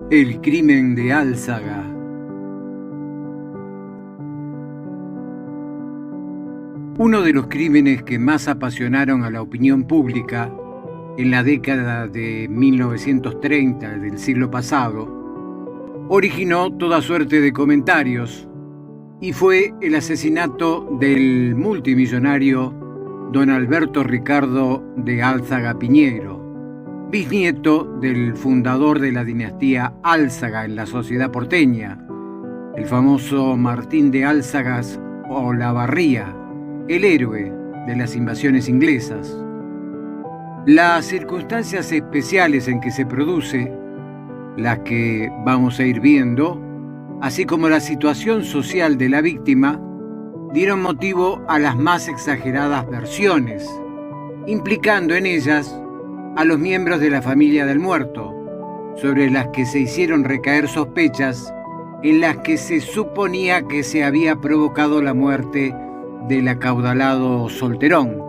El crimen de Álzaga. Uno de los crímenes que más apasionaron a la opinión pública en la década de 1930 del siglo pasado originó toda suerte de comentarios y fue el asesinato del multimillonario don Alberto Ricardo de Álzaga Piñeiro, bisnieto del fundador de la dinastía Álzaga en la sociedad porteña, el famoso Martín de Álzagas Olavarría, el héroe de las invasiones inglesas. Las circunstancias especiales en que se produce, las que vamos a ir viendo, así como la situación social de la víctima, dieron motivo a las más exageradas versiones, implicando en ellas a los miembros de la familia del muerto, sobre las que se hicieron recaer sospechas en las que se suponía que se había provocado la muerte del acaudalado solterón,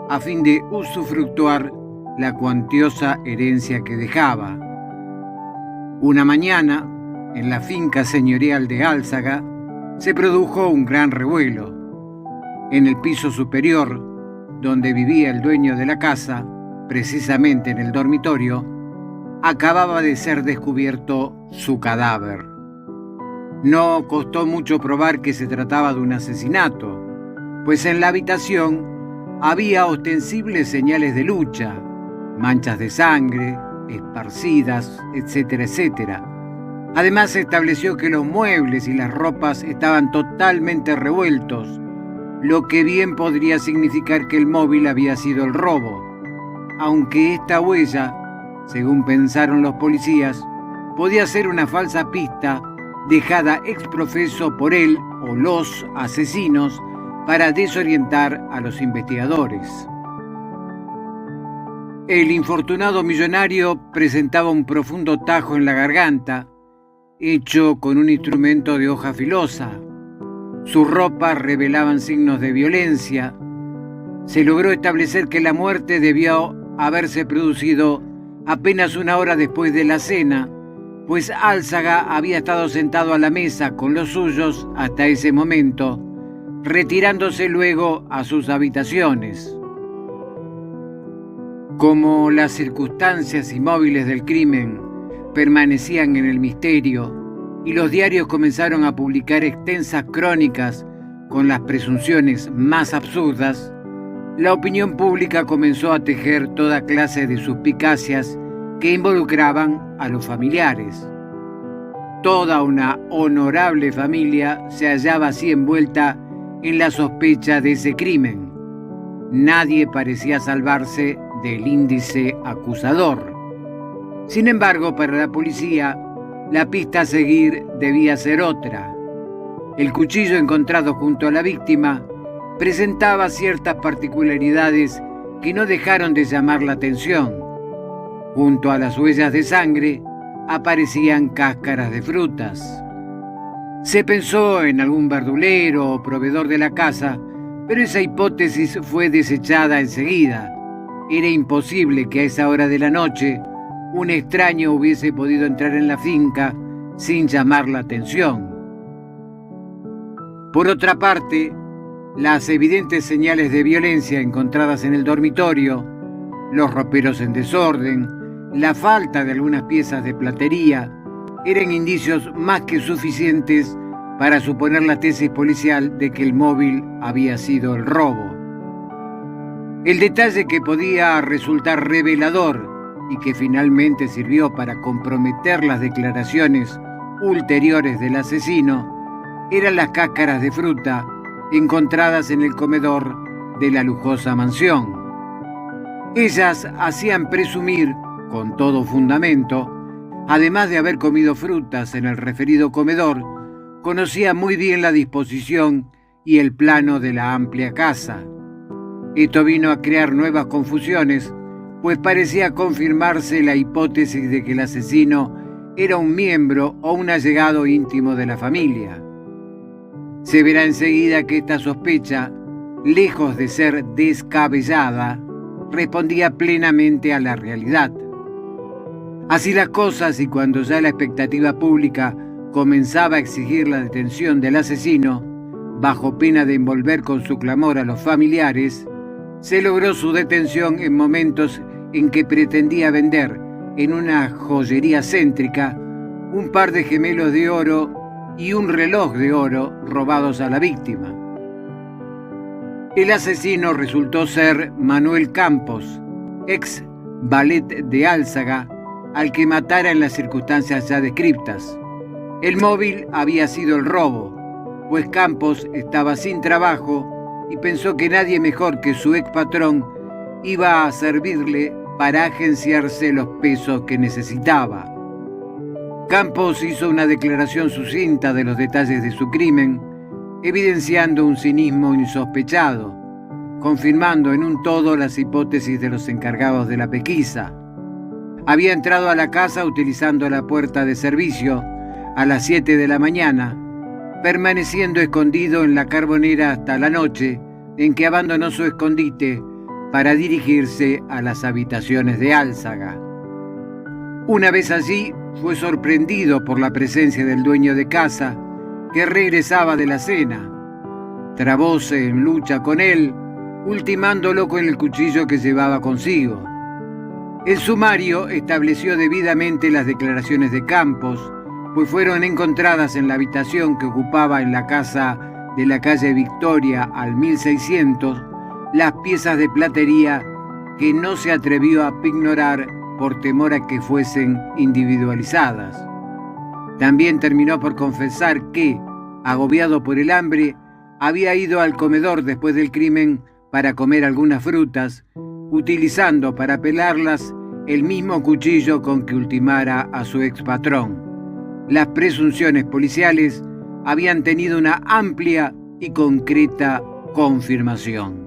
a fin de usufructuar la cuantiosa herencia que dejaba. Una mañana, en la finca señorial de Álzaga, se produjo un gran revuelo. En el piso superior, donde vivía el dueño de la casa, precisamente en el dormitorio, acababa de ser descubierto su cadáver. No costó mucho probar que se trataba de un asesinato, pues en la habitación había ostensibles señales de lucha, manchas de sangre, esparcidas, etcétera, etcétera. Además, se estableció que los muebles y las ropas estaban totalmente revueltos, lo que bien podría significar que el móvil había sido el robo, aunque esta huella, según pensaron los policías, podía ser una falsa pista dejada ex profeso por él o los asesinos para desorientar a los investigadores. El infortunado millonario presentaba un profundo tajo en la garganta, hecho con un instrumento de hoja filosa. Sus ropas revelaban signos de violencia. Se logró establecer que la muerte debió haberse producido apenas una hora después de la cena, pues Álzaga había estado sentado a la mesa con los suyos hasta ese momento, retirándose luego a sus habitaciones. Como las circunstancias y móviles del crimen permanecían en el misterio y los diarios comenzaron a publicar extensas crónicas con las presunciones más absurdas, la opinión pública comenzó a tejer toda clase de suspicacias que involucraban a los familiares. Toda una honorable familia se hallaba así envuelta en la sospecha de ese crimen. Nadie parecía salvarse del índice acusador. Sin embargo, para la policía, la pista a seguir debía ser otra. El cuchillo encontrado junto a la víctima presentaba ciertas particularidades que no dejaron de llamar la atención. Junto a las huellas de sangre aparecían cáscaras de frutas. Se pensó en algún verdulero o proveedor de la casa, pero esa hipótesis fue desechada enseguida. Era imposible que a esa hora de la noche un extraño hubiese podido entrar en la finca sin llamar la atención. Por otra parte, las evidentes señales de violencia encontradas en el dormitorio, los roperos en desorden, la falta de algunas piezas de platería, eran indicios más que suficientes para suponer la tesis policial de que el móvil había sido el robo. El detalle que podía resultar revelador y que finalmente sirvió para comprometer las declaraciones ulteriores del asesino eran las cáscaras de fruta encontradas en el comedor de la lujosa mansión. Ellas hacían presumir, con todo fundamento, además de haber comido frutas en el referido comedor, conocía muy bien la disposición y el plano de la amplia casa. Esto vino a crear nuevas confusiones, pues parecía confirmarse la hipótesis de que el asesino era un miembro o un allegado íntimo de la familia. Se verá enseguida que esta sospecha, lejos de ser descabellada, respondía plenamente a la realidad. Así las cosas, y cuando ya la expectativa pública comenzaba a exigir la detención del asesino, bajo pena de envolver con su clamor a los familiares, se logró su detención en momentos en que pretendía vender en una joyería céntrica un par de gemelos de oro y un reloj de oro robados a la víctima. El asesino resultó ser Manuel Campos, ex valet de Álzaga, al que matara en las circunstancias ya descriptas. El móvil había sido el robo, pues Campos estaba sin trabajo y pensó que nadie mejor que su ex patrón iba a servirle para agenciarse los pesos que necesitaba. Campos hizo una declaración sucinta de los detalles de su crimen, evidenciando un cinismo insospechado, confirmando en un todo las hipótesis de los encargados de la pesquisa. Había entrado a la casa utilizando la puerta de servicio a las 7 de la mañana, permaneciendo escondido en la carbonera hasta la noche, en que abandonó su escondite para dirigirse a las habitaciones de Álzaga. Una vez allí, fue sorprendido por la presencia del dueño de casa, que regresaba de la cena. Trabóse en lucha con él, ultimándolo con el cuchillo que llevaba consigo. El sumario estableció debidamente las declaraciones de Campos, pues fueron encontradas en la habitación que ocupaba en la casa de la calle Victoria al 1600 las piezas de platería que no se atrevió a pignorar por temor a que fuesen individualizadas. También terminó por confesar que, agobiado por el hambre, había ido al comedor después del crimen para comer algunas frutas, utilizando para pelarlas el mismo cuchillo con que ultimara a su expatrón. Las presunciones policiales habían tenido una amplia y concreta confirmación.